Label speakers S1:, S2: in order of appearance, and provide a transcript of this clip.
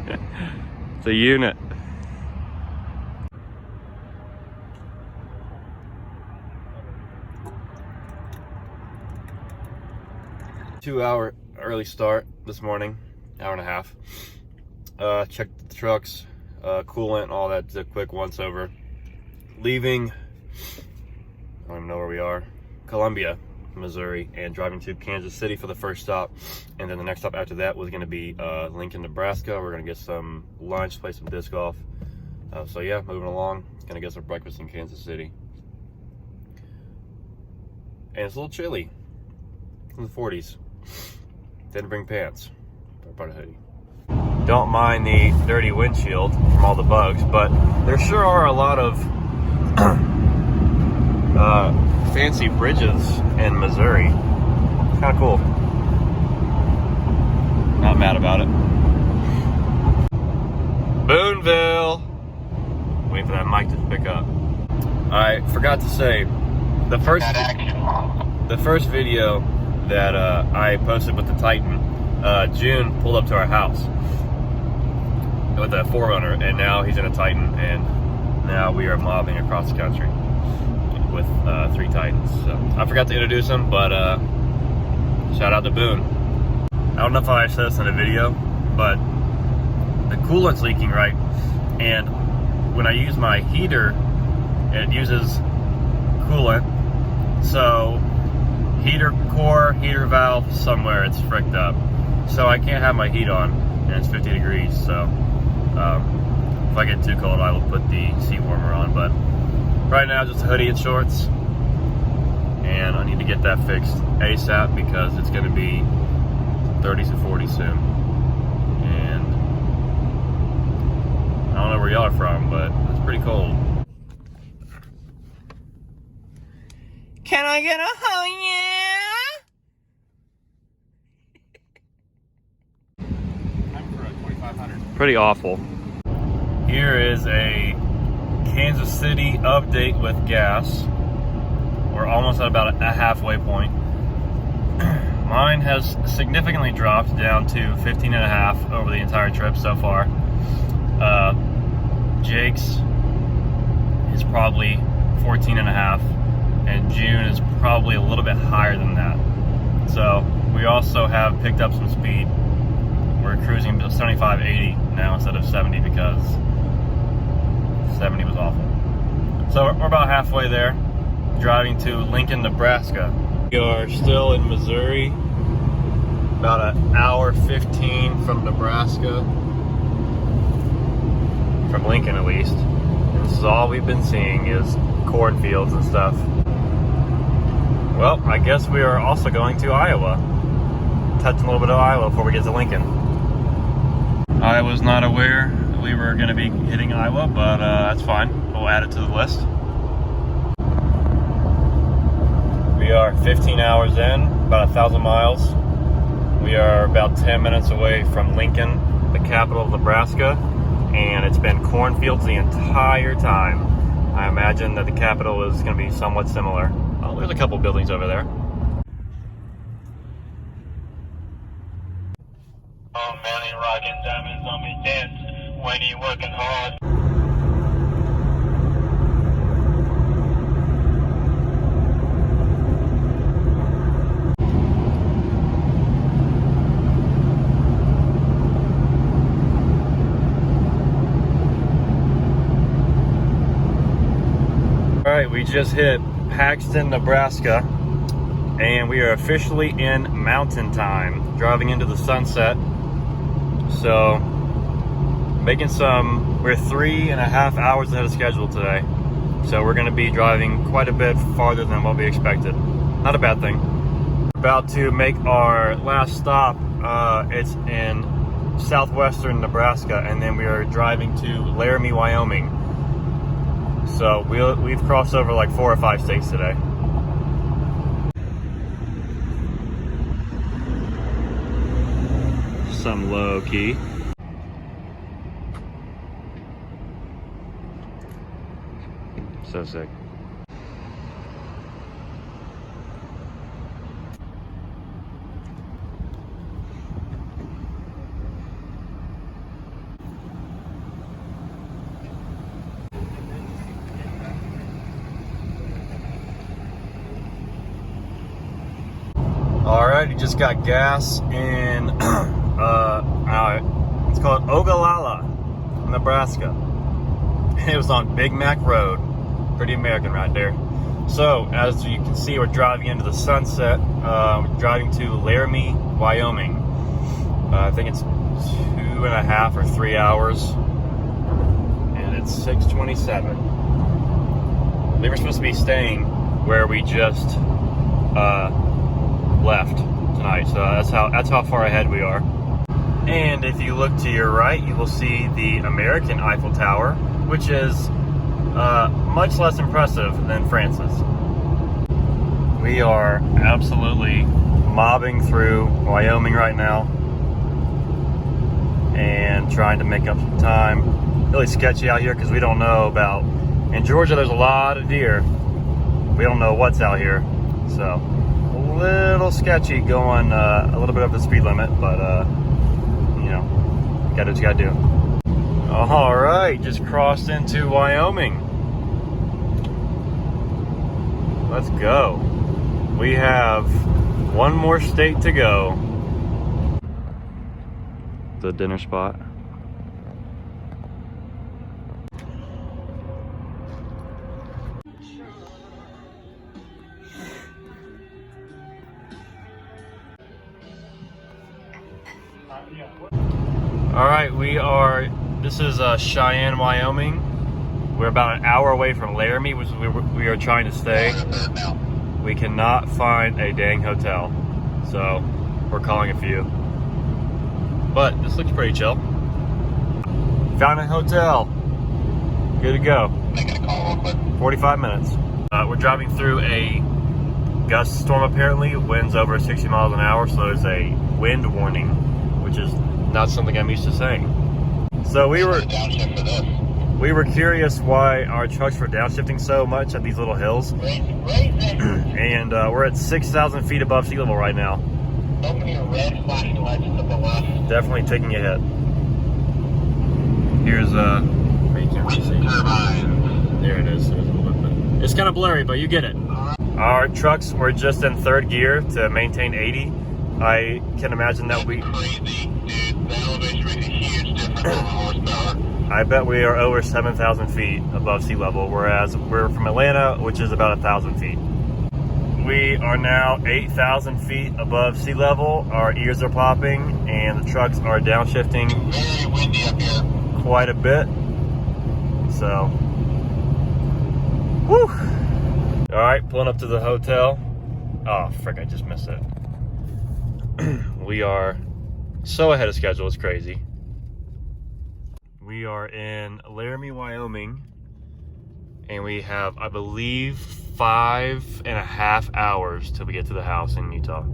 S1: It's a unit. Two-hour early start this morning, hour and a half. Checked the trucks, coolant, all that, a quick once over. Leaving, I don't even know where we are, Columbia, Missouri, and driving to Kansas City for the first stop. And then the next stop after that was going to be Lincoln, Nebraska. We're going to get some lunch, play some disc golf. So yeah, moving along. Going to get some breakfast in Kansas City. And it's a little chilly. It's in the 40s. Didn't bring pants. I brought a hoodie. Don't mind the dirty windshield from all the bugs, but there sure are a lot of fancy bridges in Missouri. It's kind of cool. Not mad about it. Boonville. Wait for that mic to pick up. I forgot to say, the first video that I posted with the Titan, June pulled up to our house with a 4Runner, and now he's in a Titan, and now we are mobbing across the country with 3 Titans. So I forgot to introduce him, but shout out to Boone. I don't know if I said this in the video, but the coolant's leaking, right? And when I use my heater, it uses coolant. So heater core, heater valve, somewhere it's fricked up. So I can't have my heat on, and it's 50 degrees. So if I get too cold, I will put the seat warmer on. But right now, just a hoodie and shorts. And I need to get that fixed ASAP because it's going to be 30s and 40s soon. And I don't know where y'all are from, but it's pretty cold. Can I get a oh yeah? I'm for a 2500. Pretty awful. Here is a Kansas City update with gas. We're almost at about a halfway point. Mine has significantly dropped down to 15.5 over the entire trip so far. Jake's is probably 14.5, and June is probably a little bit higher than that. So we also have picked up some speed. We're cruising to 75, 80 now instead of 70 because 70 was awful. So we're about halfway there, driving to Lincoln, Nebraska. We are still in Missouri, about an hour 15 from Nebraska, from Lincoln at least. And this is all we've been seeing is cornfields and stuff. Well, I guess we are also going to Iowa. Touch a little bit of Iowa before we get to Lincoln. I was not aware we were going to be hitting Iowa, but that's fine. We'll add it to the list. We are 15 hours in, about 1,000 miles. We are about 10 minutes away from Lincoln, the capital of Nebraska, and it's been cornfields the entire time. I imagine that the capital is going to be somewhat similar. Oh, there's a couple buildings over there.
S2: Oh man, he rocking diamonds on me dance when he working hard.
S1: All right, we just hit Paxton, Nebraska, and we are officially in mountain time, driving into the sunset. So we're 3.5 hours ahead of schedule today. So we're gonna be driving quite a bit farther than what we expected. Not a bad thing. About to make our last stop. It's in southwestern Nebraska, and then we are driving to Laramie, Wyoming. So we've crossed over like 4 or 5 states today. Some low key. So sick. Alright, you just got gas in, it's called Ogallala, Nebraska. It was on Big Mac Road. Pretty American right there. So, as you can see, we're driving into the sunset. We're driving to Laramie, Wyoming. I think it's 2.5 or 3 hours. And it's 6:27. They were supposed to be staying where we just left tonight. So that's how far ahead we are. And if you look to your right, you will see the American Eiffel Tower, which is much less impressive than France's. We are absolutely mobbing through Wyoming right now and trying to make up some time. Really sketchy out here because we don't know about, in Georgia there's a lot of deer. We don't know what's out here. So a little sketchy going a little bit over the speed limit, but you know, gotta do what you gotta do. All right, just crossed into Wyoming. Let's go. We have one more state to go. The dinner spot. All right, this is Cheyenne, Wyoming. We're about an hour away from Laramie, which we are trying to stay. We cannot find a dang hotel, so we're calling a few. But this looks pretty chill. Found a hotel. Good to go. 45 minutes. We're driving through a gust storm apparently. Winds over 60 miles an hour, so there's a wind warning, which is not something I'm used to saying. So we were curious why our trucks were downshifting so much at these little hills. And we're at 6,000 feet above sea level right now. Definitely taking a hit. Here's you can't really see. There it is. It's kind of blurry, but you get it. Our trucks were just in third gear to maintain 80. I can imagine that I bet we are over 7,000 feet above sea level, whereas we're from Atlanta, which is about 1,000 feet. We are now 8,000 feet above sea level. Our ears are popping, and the trucks are downshifting quite a bit. So, whew. All right, pulling up to the hotel. Oh, frick, I just missed it. We are so ahead of schedule, it's crazy. We are in Laramie, Wyoming, and we have, I believe, 5.5 hours till we get to the house in Utah.